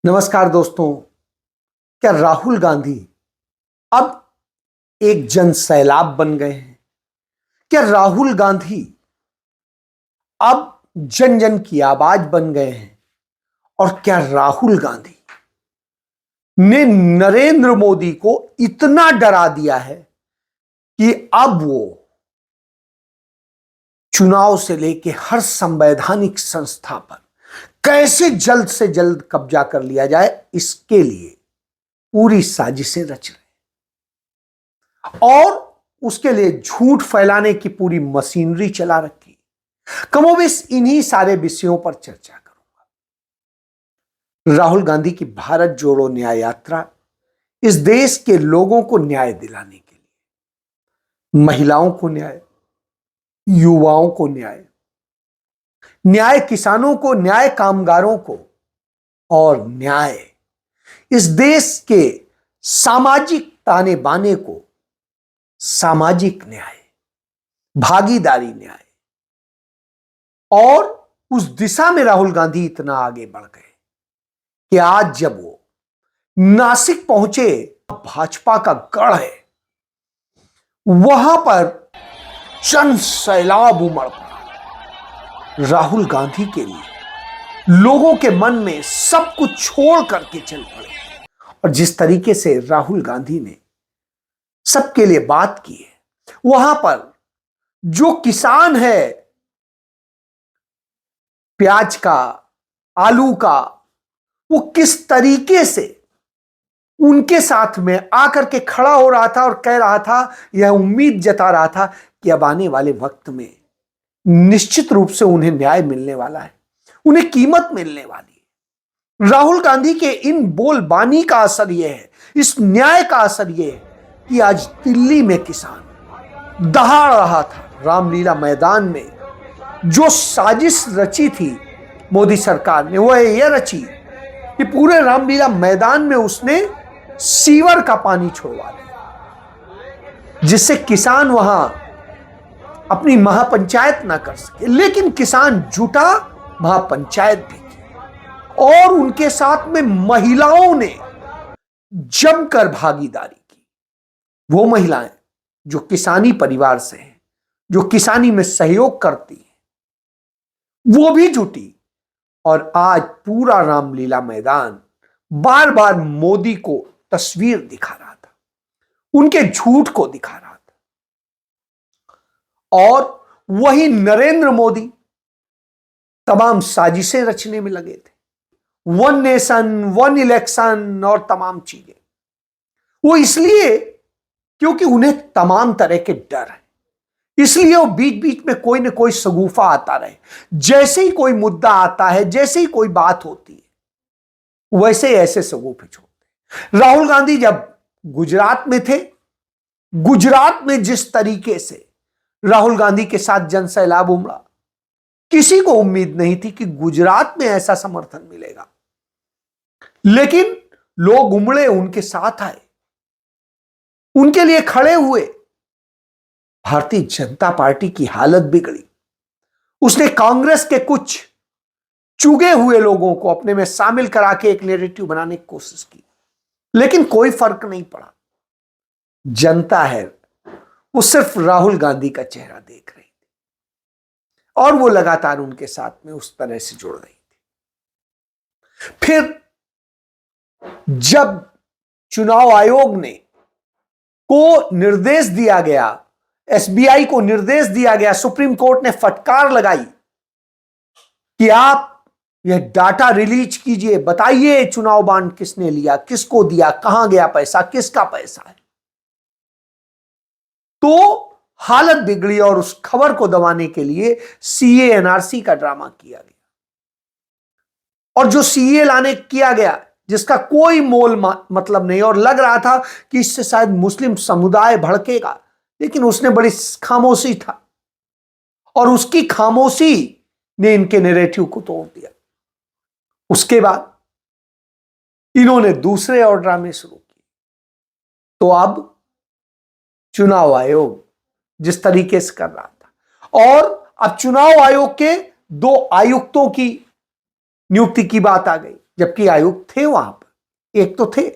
नमस्कार दोस्तों। क्या राहुल गांधी अब एक जन सैलाब बन गए हैं? क्या राहुल गांधी अब जन जन की आवाज बन गए हैं? और क्या राहुल गांधी ने नरेंद्र मोदी को इतना डरा दिया है कि अब वो चुनाव से लेकर हर संवैधानिक संस्था पर कैसे जल्द से जल्द कब्जा कर लिया जाए, इसके लिए पूरी साजिशें रच रहे और उसके लिए झूठ फैलाने की पूरी मशीनरी चला रखी। कमोबेश इन्हीं सारे विषयों पर चर्चा करूंगा। राहुल गांधी की भारत जोड़ो न्याय यात्रा इस देश के लोगों को न्याय दिलाने के लिए, महिलाओं को न्याय, युवाओं को न्याय, न्याय किसानों को, न्याय कामगारों को और न्याय इस देश के सामाजिक ताने बाने को, सामाजिक न्याय, भागीदारी न्याय, और उस दिशा में राहुल गांधी इतना आगे बढ़ गए कि आज जब वो नासिक पहुंचे, भाजपा का गढ़ है, वहां पर जन सैलाब उमड़ पड़ा। राहुल गांधी के लिए लोगों के मन में सब कुछ छोड़ करके चल पड़े। और जिस तरीके से राहुल गांधी ने सबके लिए बात की है, वहां पर जो किसान है, प्याज का, आलू का, वो किस तरीके से उनके साथ में आकर के खड़ा हो रहा था और कह रहा था, यह उम्मीद जता रहा था कि अब आने वाले वक्त में निश्चित रूप से उन्हें न्याय मिलने वाला है, उन्हें कीमत मिलने वाली है। राहुल गांधी के इन बोलबानी का असर यह है, इस न्याय का असर यह है कि आज दिल्ली में किसान दहाड़ रहा था। रामलीला मैदान में जो साजिश रची थी मोदी सरकार ने, वह यह रची कि पूरे रामलीला मैदान में उसने सीवर का पानी छोड़वा दिया, जिससे किसान वहां अपनी महापंचायत ना कर सके। लेकिन किसान जुटा, महापंचायत भी की और उनके साथ में महिलाओं ने जमकर भागीदारी की। वो महिलाएं जो किसानी परिवार से हैं, जो किसानी में सहयोग करती हैं, वो भी जुटी और आज पूरा रामलीला मैदान बार बार मोदी को तस्वीर दिखा रहा था, उनके झूठ को दिखा रहा था। और वही नरेंद्र मोदी तमाम साजिशें रचने में लगे थे, वन नेशन वन इलेक्शन और तमाम चीजें। वो इसलिए क्योंकि उन्हें तमाम तरह के डर है, इसलिए वो बीच बीच में कोई ना कोई शगुफा आता रहे। जैसे ही कोई मुद्दा आता है, जैसे ही कोई बात होती है, वैसे ही ऐसे शगुफे छोड़ते। राहुल गांधी जब गुजरात में थे, गुजरात में जिस तरीके से राहुल गांधी के साथ जन सैलाब उमड़ा, किसी को उम्मीद नहीं थी कि गुजरात में ऐसा समर्थन मिलेगा। लेकिन लोग उमड़े, उनके साथ आए, उनके लिए खड़े हुए। भारतीय जनता पार्टी की हालत बिगड़ी। उसने कांग्रेस के कुछ चुगे हुए लोगों को अपने में शामिल करा के एक नैरेटिव बनाने की कोशिश की, लेकिन कोई फर्क नहीं पड़ा। जनता है, वो सिर्फ राहुल गांधी का चेहरा देख रही थी और वो लगातार उनके साथ में उस तरह से जुड़ रही थी। फिर जब चुनाव आयोग ने को निर्देश दिया गया, एसबीआई को निर्देश दिया गया, सुप्रीम कोर्ट ने फटकार लगाई कि आप यह डाटा रिलीज कीजिए, बताइए चुनाव बांड किसने लिया, किसको दिया, कहां गया पैसा, किसका पैसा है, तो हालत बिगड़ी और उस खबर को दबाने के लिए सीए एनआरसी का ड्रामा किया गया। और जो सीए लाने किया गया, जिसका कोई मोल मतलब नहीं, और लग रहा था कि इससे शायद मुस्लिम समुदाय भड़केगा, लेकिन उसने बड़ी खामोशी था और उसकी खामोशी ने इनके नैरेटिव को तोड़ दिया। उसके बाद इन्होंने दूसरे और ड्रामे शुरू किए। तो अब चुनाव आयोग जिस तरीके से कर रहा था, और अब चुनाव आयोग के 2 आयुक्तों की नियुक्ति की बात आ गई, जबकि आयुक्त थे वहां पर, एक तो थे,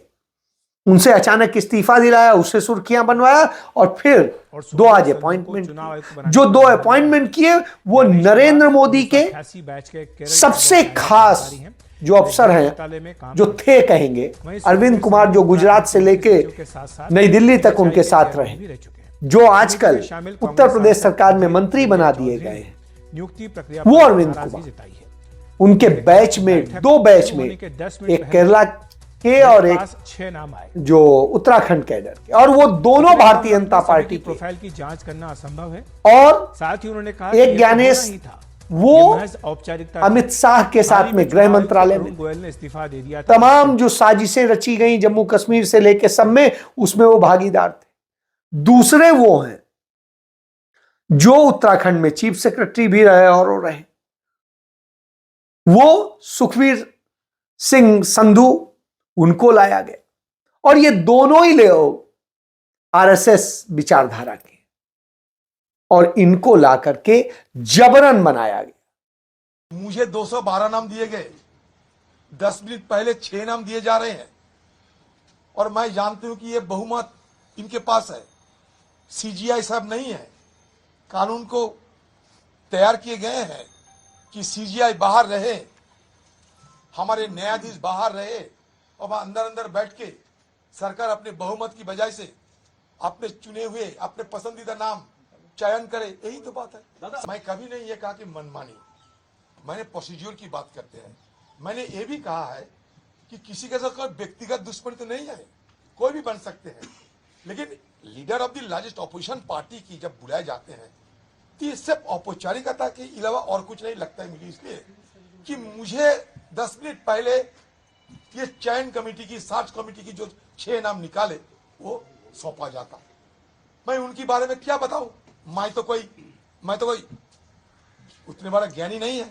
उनसे अचानक इस्तीफा दिलाया, उससे सुर्खियां बनवाया और फिर 2 आज अपॉइंटमेंट, जो 2 अपॉइंटमेंट किए वो नरेंद्र मोदी के सबसे खास जो अफसर हैं, जो थे कहेंगे, अरविंद कुमार, जो गुजरात से लेके नई दिल्ली तक उनके साथ रहे, जो आजकल उत्तर प्रदेश सरकार में मंत्री बना दिए गए हैं, वो अरविंद कुमार, उनके बैच में 2 बैच में, एक केरला के और एक 6 नाम आए जो उत्तराखंड कैडर के, और वो दोनों भारतीय जनता पार्टी प्रोफाइल की जांच करना असंभव है। और साथ ही उन्होंने कहा एक ज्ञानेश वो औपचारिकता अमित शाह के साथ में गृह मंत्रालय में गोयल ने इस्तीफा दे दिया, तमाम जो साजिशें रची गई जम्मू कश्मीर से लेकर सब में, उसमें वो भागीदार थे। दूसरे वो हैं जो उत्तराखंड में चीफ सेक्रेटरी भी रहे और वो रहे, वो सुखबीर सिंह संधू, उनको लाया गया। और ये दोनों ही लोग आरएसएस विचारधारा के, और इनको ला करके जबरन बनाया गया। मुझे 212 नाम दिए गए, 10 मिनट पहले 6 नाम दिए जा रहे हैं, और मैं जानती हूं कि ये बहुमत इनके पास है। सीजीआई साहब नहीं है, कानून को तैयार किए गए हैं कि सीजीआई बाहर रहे, हमारे न्यायाधीश बाहर रहे, और वहां अंदर अंदर बैठ के सरकार अपने बहुमत की बजाय से अपने चुने हुए, अपने पसंदीदा नाम चयन करे, यही तो बात है। मैं कभी नहीं ये कहा कि मनमानी, मैंने प्रोसीड्यूर की बात करते हैं। मैंने ये भी कहा है कि किसी के साथ कोई व्यक्तिगत दुश्मनी तो नहीं है, कोई भी बन सकते हैं, लेकिन leader of the largest opposition party की जब बुलाए जाते हैं तो ये सिर्फ औपचारिकता के अलावा और कुछ नहीं लगता है मुझे, इसलिए कि मुझे 10 मिनट पहले ये चयन कमेटी की, सर्च कमेटी की जो 6 नाम निकाले वो सौंपा जाता। मैं उनके बारे में क्या बताऊं? मैं तो कोई उतने बड़ा ज्ञानी नहीं है,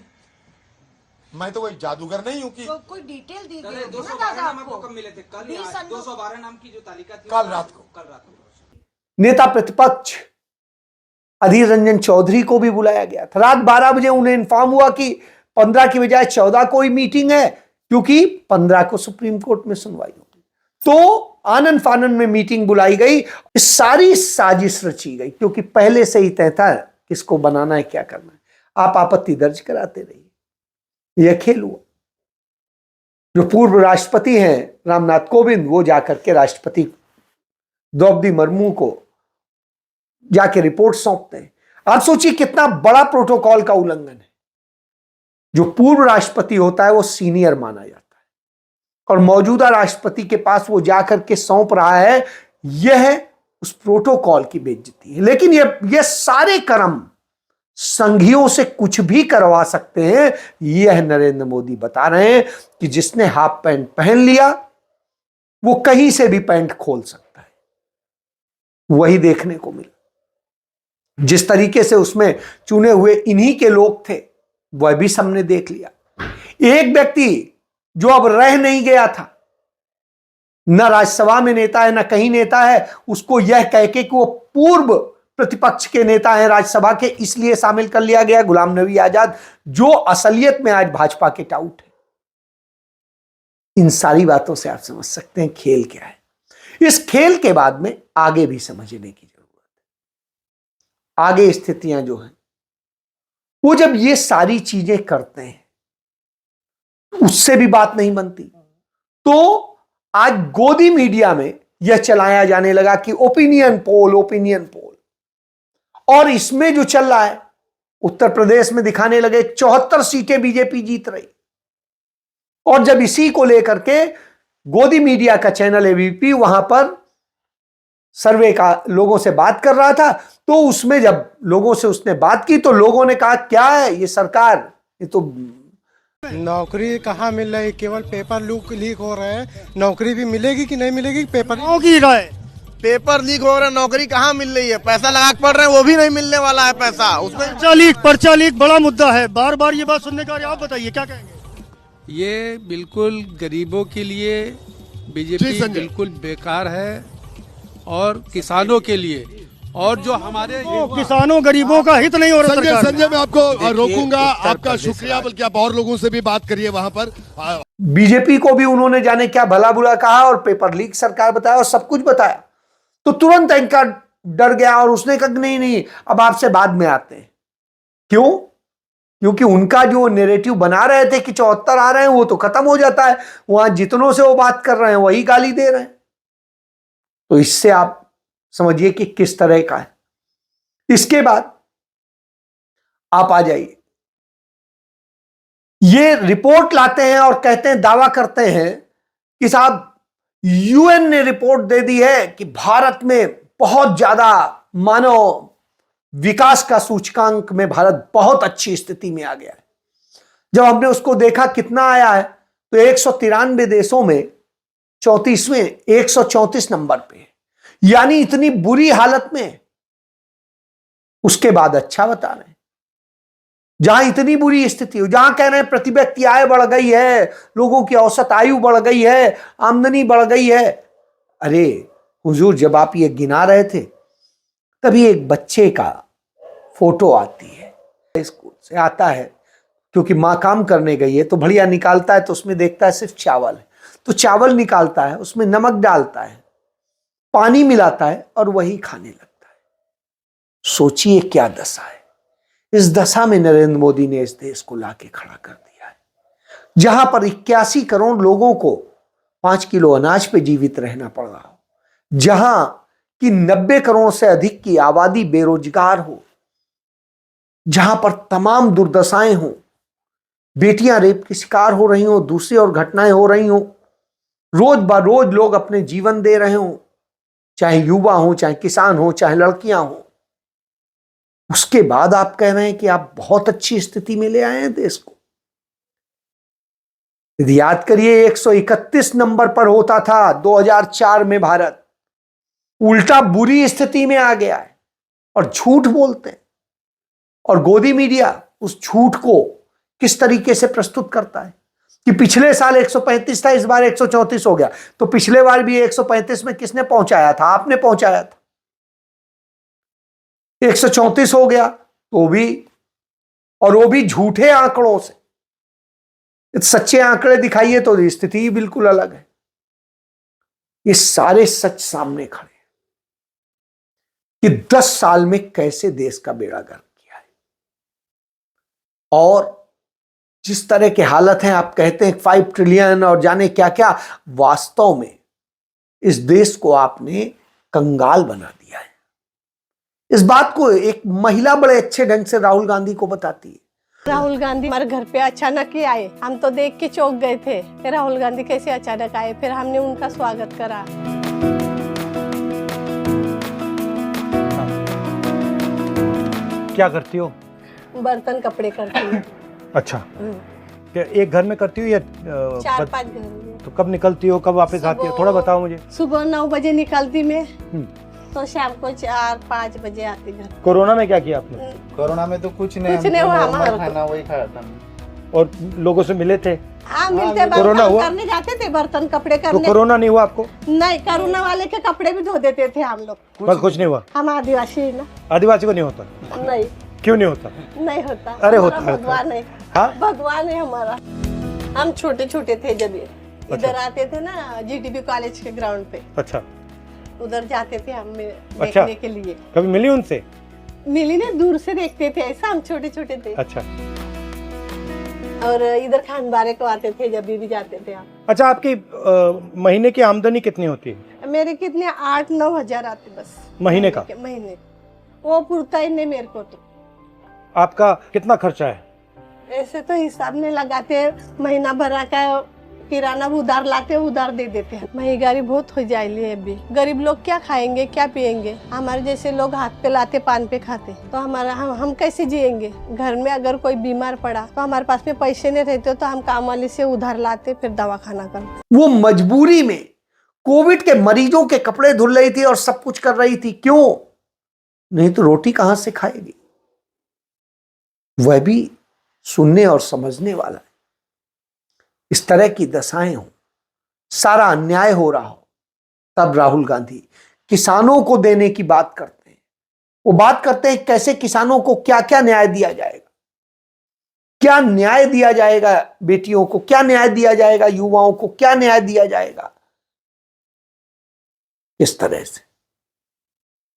मैं तो कोई जादूगर नहीं हूं कि कोई डिटेल दी गई। 212 नाम आपको कब मिले थे? कल 212 नाम की जो तालिका थी कल रात को नेता प्रतिपक्ष अधीर रंजन चौधरी को भी बुलाया गया था। रात 12 बजे उन्हें इन्फॉर्म हुआ कि 15 की बजाय 14 को ही मीटिंग है, क्योंकि 15 को सुप्रीम कोर्ट में सुनवाई होगी। तो आनन फानन में मीटिंग बुलाई गई, सारी साजिश रची गई, क्योंकि पहले से ही तय था किसको बनाना है, क्या करना है। आप आपत्ति दर्ज कराते रहिए, यह खेल हुआ। जो पूर्व राष्ट्रपति हैं रामनाथ कोविंद, वो जाकर के राष्ट्रपति द्रौपदी मुर्मू को जाके रिपोर्ट सौंपते हैं। आप सोचिए कितना बड़ा प्रोटोकॉल का उल्लंघन है। जो पूर्व राष्ट्रपति होता है वो सीनियर माना जाता है, और मौजूदा राष्ट्रपति के पास वो जाकर के सौंप रहा है, यह उस प्रोटोकॉल की बेइज्जती है। लेकिन यह सारे कर्म संघियों से कुछ भी करवा सकते हैं, यह नरेंद्र मोदी बता रहे हैं कि जिसने हाफ पैंट पहन लिया वो कहीं से भी पैंट खोल सकता है। वही देखने को मिला। जिस तरीके से उसमें चुने हुए इन्हीं के लोग थे, वह भी सबने देख लिया। एक व्यक्ति जो अब रह नहीं गया था, न राज्यसभा में नेता है, न कहीं नेता है, उसको यह कह के कि वो पूर्व प्रतिपक्ष के नेता हैं राज्यसभा के, इसलिए शामिल कर लिया गया, गुलाम नबी आजाद, जो असलियत में आज भाजपा के टाउट है। इन सारी बातों से आप समझ सकते हैं खेल क्या है। इस खेल के बाद में आगे भी समझने की जरूरत है। आगे स्थितियां जो हैं, वो जब ये सारी चीजें करते हैं, उससे भी बात नहीं बनती, तो आज गोदी मीडिया में यह चलाया जाने लगा कि ओपिनियन पोल, और इसमें जो चल रहा है, उत्तर प्रदेश में दिखाने लगे 74 सीटें बीजेपी जीत रही। और जब इसी को लेकर के गोदी मीडिया का चैनल एबीपी वहां पर सर्वे का लोगों से बात कर रहा था, तो उसमें जब लोगों से उसने बात की तो लोगों ने कहा क्या है ये सरकार, ये तो नौकरी कहाँ मिल रही, केवल पेपर लीक हो रहे हैं। नौकरी भी मिलेगी कि नहीं मिलेगी, पेपर लीक हो रहा है, नौकरी कहाँ मिल रही है, पैसा लगा के पढ़ रहे हैं, वो भी नहीं मिलने वाला है पैसा। उसमें पर्चा लीक बड़ा मुद्दा है, बार बार ये बात सुनने का। आप बताइए क्या कहेंगे? ये बिल्कुल गरीबों के लिए बीजेपी बिल्कुल बेकार है, और किसानों के लिए, और जो हमारे किसानों गरीबों का हित नहीं हो रहा। संजय मैं आपको रोकूंगा, आपका शुक्रिया, बल्कि आप और लोगों से भी बात करिए वहां पर। बीजेपी को भी उन्होंने जाने क्या भला बुरा कहा और पेपर लीक सरकार बताया और सब कुछ बताया, तो तुरंत एंकर डर गया और उसने कहा नहीं नहीं अब आपसे बाद में आते हैं। क्यों? क्योंकि उनका जो नैरेटिव बना रहे थे कि 74 आ रहे हैं वो तो खत्म हो जाता है, वहां जितनों से वो बात कर रहे हैं वही गाली दे रहे हैं। तो इससे आप समझिए कि किस तरह का है। इसके बाद आप आ जाइए, ये रिपोर्ट लाते हैं और कहते हैं, दावा करते हैं कि साहब यूएन ने रिपोर्ट दे दी है कि भारत में बहुत ज्यादा मानव विकास का सूचकांक में भारत बहुत अच्छी स्थिति में आ गया है। जब हमने उसको देखा कितना आया है तो 193 देशों में 34वें 134 नंबर पे है, यानी इतनी बुरी हालत में। उसके बाद अच्छा बता रहे हैं, जहां इतनी बुरी स्थिति हो, जहां कह रहे हैं प्रति व्यक्ति आय बढ़ गई है, लोगों की औसत आयु बढ़ गई है, आमदनी बढ़ गई है। अरे हुजूर, जब आप ये गिना रहे थे तभी एक बच्चे का फोटो आती है, स्कूल से आता है, क्योंकि माँ काम करने गई है तो बढ़िया निकालता है, तो उसमें देखता है सिर्फ चावल है, तो चावल निकालता है, उसमें नमक डालता है, पानी मिलाता है और वही खाने लगता है। सोचिए क्या दशा है। इस दशा में नरेंद्र मोदी ने इस देश को लाके खड़ा कर दिया है, जहां पर 81 करोड़ लोगों को 5 किलो अनाज पे जीवित रहना पड़ रहा हो, जहां कि 90 करोड़ से अधिक की आबादी बेरोजगार हो, जहां पर तमाम दुर्दशाएं हो, बेटियां रेप की शिकार हो रही हो, दूसरी और घटनाएं हो रही हो, रोज बरोज लोग अपने जीवन दे रहे हो, चाहे युवा हो, चाहे किसान हो, चाहे लड़कियां हो। उसके बाद आप कह रहे हैं कि आप बहुत अच्छी स्थिति में ले आए हैं देश को। यदि याद करिए 131 नंबर पर होता था 2004 में भारत, उल्टा बुरी स्थिति में आ गया है और झूठ बोलते हैं। और गोदी मीडिया उस झूठ को किस तरीके से प्रस्तुत करता है कि पिछले साल 135 था, इस बार 134 हो गया, तो पिछले बार भी 135 में किसने पहुंचाया था? आपने पहुंचाया था। 134 हो गया तो भी, और वो भी झूठे आंकड़ों से। सच्चे आंकड़े दिखाइए तो स्थिति बिल्कुल अलग है। ये सारे सच सामने खड़े हैं कि 10 साल में कैसे देश का बेड़ा गर्क किया है। और जिस तरह के हालत हैं, आप कहते हैं 5 ट्रिलियन और जाने क्या क्या, वास्तव में इस देश को आपने कंगाल बना दिया है। इस बात को एक महिला बड़े अच्छे ढंग से राहुल गांधी को बताती है। राहुल गांधी हमारे घर पे अचानक ही आए, हम तो देख के चौंक गए थे कि राहुल गांधी कैसे अचानक आए। फिर हमने उनका स्वागत करा। क्या करती हो? बर्तन कपड़े करती हूँ। अच्छा, क्या एक घर में करती हो या 4-5 घर में? तो कब निकलती हो, कब वापस आती हो, थोड़ा बताओ मुझे। सुबह 9 बजे निकलती मैं, तो शाम को 4-5 बजे आती घर। कोरोना में क्या किया आपने? कोरोना में तो कुछ नहीं हुआ, हमारा खाना वही खाया था। और लोगों से मिले थे? हाँ, मिलते, कोरोना हुआ? करने जाते थे, बर्तन कपड़े करने। तो कोरोना नहीं हुआ आपको? नहीं, कोरोना वाले के कपड़े भी धो देते थे हम लोग। बस कुछ नहीं हुआ? हम आदिवासी ना। आदिवासी को नहीं होता? नहीं। क्यों नहीं होता? नहीं होता। अरे होता है, भगवान है। हाँ? भगवान है हमारा। हम छोटे छोटे थे जब ये इधर आते थे ना जीटीबी कॉलेज के ग्राउंड पे। अच्छा, उधर जाते थे हम अच्छा, देखने के लिए। कभी मिली उनसे? मिली ना, दूर से देखते थे, ऐसा हम छोटे छोटे थे। अच्छा, और इधर खानबारे को आते थे जब भी जाते थे हम। अच्छा, आपकी महीने की आमदनी कितनी होती है? मेरे कितने 8-9 हजार आते बस महीने का? महीने वो पुरता ही नहीं मेरे को। तो आपका कितना खर्चा है? ऐसे तो हिसाब नहीं लगाते, महीना भरा का किराना उधार लाते, उधार दे देते हैं। महंगाई बहुत हो जाएगी अभी। गरीब लोग क्या खाएंगे, क्या पिएंगे? हमारे जैसे लोग हाथ पे लाते, पान पे खाते, तो हमारा हम कैसे जिएंगे? घर में अगर कोई बीमार पड़ा तो हमारे पास में पैसे नहीं रहते, तो हम काम वाले से उधार लाते, फिर दवा खाना करते। वो मजबूरी में कोविड के मरीजों के कपड़े धुल रही थी और सब कुछ कर रही थी। क्यों? नहीं तो रोटी कहां से खाएगी? वह भी सुनने और समझने वाला है। इस तरह की दशाएं हो, सारा अन्याय हो रहा हो, तब राहुल गांधी किसानों को देने की बात करते हैं। वो बात करते हैं कैसे किसानों को क्या क्या न्याय दिया जाएगा। क्या न्याय दिया जाएगा बेटियों को, क्या न्याय दिया जाएगा युवाओं को, क्या न्याय दिया जाएगा इस तरह से।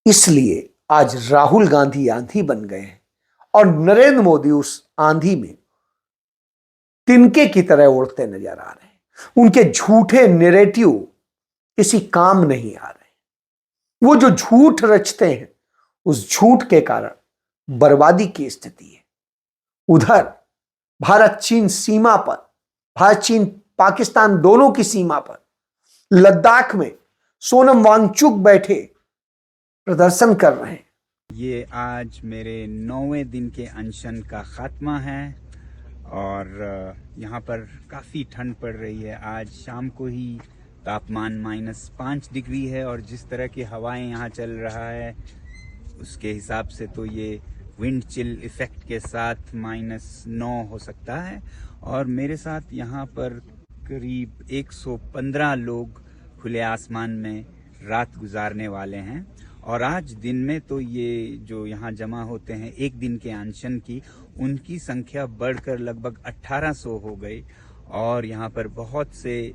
इसलिए आज राहुल गांधी आंधी बन गए हैं और नरेंद्र मोदी उस आंधी में तिनके की तरह उड़ते नजर आ रहे हैं। उनके झूठे नैरेटिव किसी काम नहीं आ रहे। वो जो झूठ रचते हैं उस झूठ के कारण बर्बादी की स्थिति है। उधर भारत चीन सीमा पर, भारत चीन पाकिस्तान दोनों की सीमा पर लद्दाख में सोनम वांगचुक बैठे प्रदर्शन कर रहे हैं। ये आज मेरे 9वें दिन के अनशन का खात्मा है और यहाँ पर काफ़ी ठंड पड़ रही है। आज शाम को ही तापमान -5 डिग्री है और जिस तरह की हवाएं यहाँ चल रहा है उसके हिसाब से तो ये विंड चिल इफेक्ट के साथ -9 हो सकता है। और मेरे साथ यहाँ पर करीब 115 लोग खुले आसमान में रात गुजारने वाले हैं। और आज दिन में तो ये जो यहाँ जमा होते हैं एक दिन के अनशन की, उनकी संख्या बढ़कर लगभग 1800 हो गई। और यहाँ पर बहुत से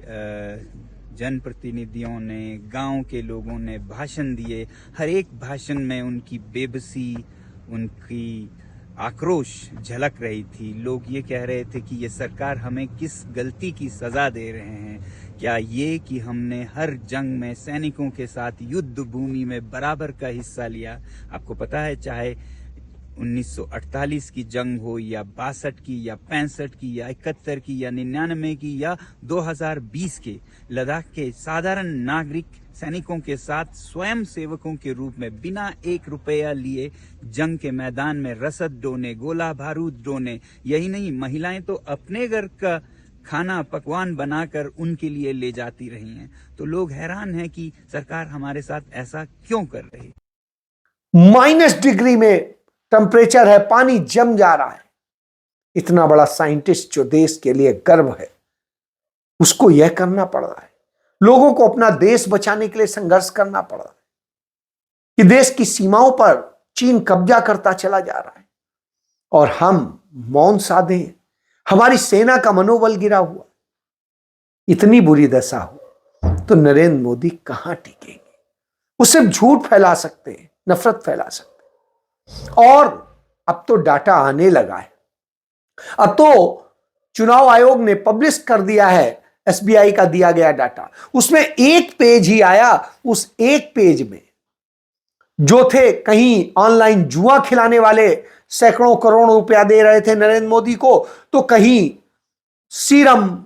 जनप्रतिनिधियों ने, गांव के लोगों ने भाषण दिए। हर एक भाषण में उनकी बेबसी, उनकी आक्रोश झलक रही थी। लोग ये कह रहे थे कि ये सरकार हमें किस गलती की सजा दे रहे हैं। क्या ये कि हमने हर जंग में सैनिकों के साथ युद्ध भूमि में बराबर का हिस्सा लिया। आपको पता है, चाहे 1948 की जंग हो या 62 की या 65 की या 71 की या 99 की या 2020 के, लद्दाख के साधारण नागरिक सैनिकों के साथ स्वयं सेवकों के रूप में बिना 1 रुपया लिए जंग के मैदान में रसद ढोने, गोला बारूद ढोने। यही नहीं, महिलाएं तो अपने घर का खाना पकवान बनाकर उनके लिए ले जाती रही हैं। तो लोग हैरान हैं कि सरकार हमारे साथ ऐसा क्यों कर रही है। -डिग्री में टेम्परेचर है, पानी जम जा रहा है। इतना बड़ा साइंटिस्ट जो देश के लिए गर्व है, उसको यह करना पड़ रहा है। लोगों को अपना देश बचाने के लिए संघर्ष करना पड़ रहा है कि देश की सीमाओं पर चीन कब्जा करता चला जा रहा है और हम मौन साधे हैं। हमारी सेना का मनोबल गिरा हुआ। इतनी बुरी दशा हो तो नरेंद्र मोदी कहां टिकेंगे। वो सिर्फ झूठ फैला सकते हैं, नफरत फैला सकते हैं। और अब तो डाटा आने लगा है। अब तो चुनाव आयोग ने पब्लिश कर दिया है एसबीआई का दिया गया डाटा। उसमें एक पेज ही आया। उस एक पेज में जो थे, कहीं ऑनलाइन जुआ खिलाने वाले सैकड़ों करोड़ रुपया दे रहे थे नरेंद्र मोदी को, तो कहीं सीरम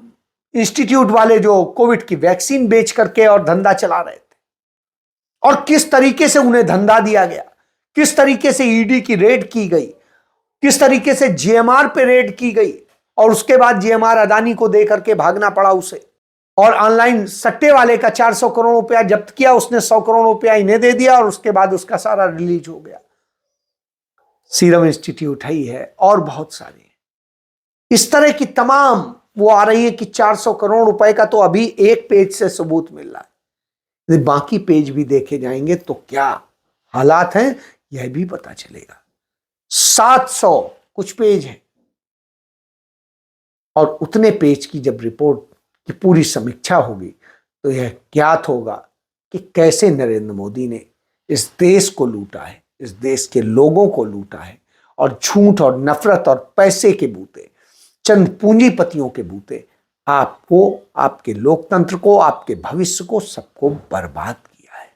इंस्टीट्यूट वाले जो कोविड की वैक्सीन बेच करके और धंधा चला रहे थे। और किस तरीके से उन्हें धंधा दिया गया, किस तरीके से ईडी की रेड की गई, किस तरीके से जीएमआर पे रेड की गई और उसके बाद जीएमआर अदानी को दे करके भागना पड़ा उसे। और ऑनलाइन सट्टे वाले का 400 करोड़ रुपया जब्त किया, उसने 100 करोड़ रुपया इन्हें दे दिया और उसके बाद उसका सारा रिलीज हो गया। सीरम इंस्टीट्यूट ही है और बहुत सारे इस तरह की तमाम वो आ रही है कि 400 करोड़ रुपए का तो अभी एक पेज से सबूत मिल रहा है। यदि बाकी पेज भी देखे जाएंगे तो क्या हालात हैं यह भी पता चलेगा। 700 कुछ पेज है और उतने पेज की जब रिपोर्ट की पूरी समीक्षा होगी तो यह ज्ञात होगा कि कैसे नरेंद्र मोदी ने इस देश को लूटा है, इस देश के लोगों को लूटा है और झूठ और नफरत और पैसे के बूते, चंद पूंजीपतियों के बूते आपको, आपके लोकतंत्र को, आपके भविष्य को, सबको बर्बाद किया है।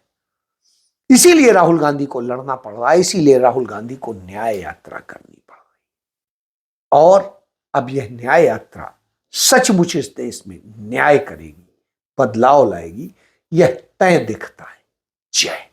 इसीलिए राहुल गांधी को लड़ना पड़ रहा है, इसीलिए राहुल गांधी को न्याय यात्रा करनी पड़ रही। और अब यह न्याय यात्रा सचमुच इस देश में न्याय करेगी, बदलाव लाएगी, यह तय दिखता है। जय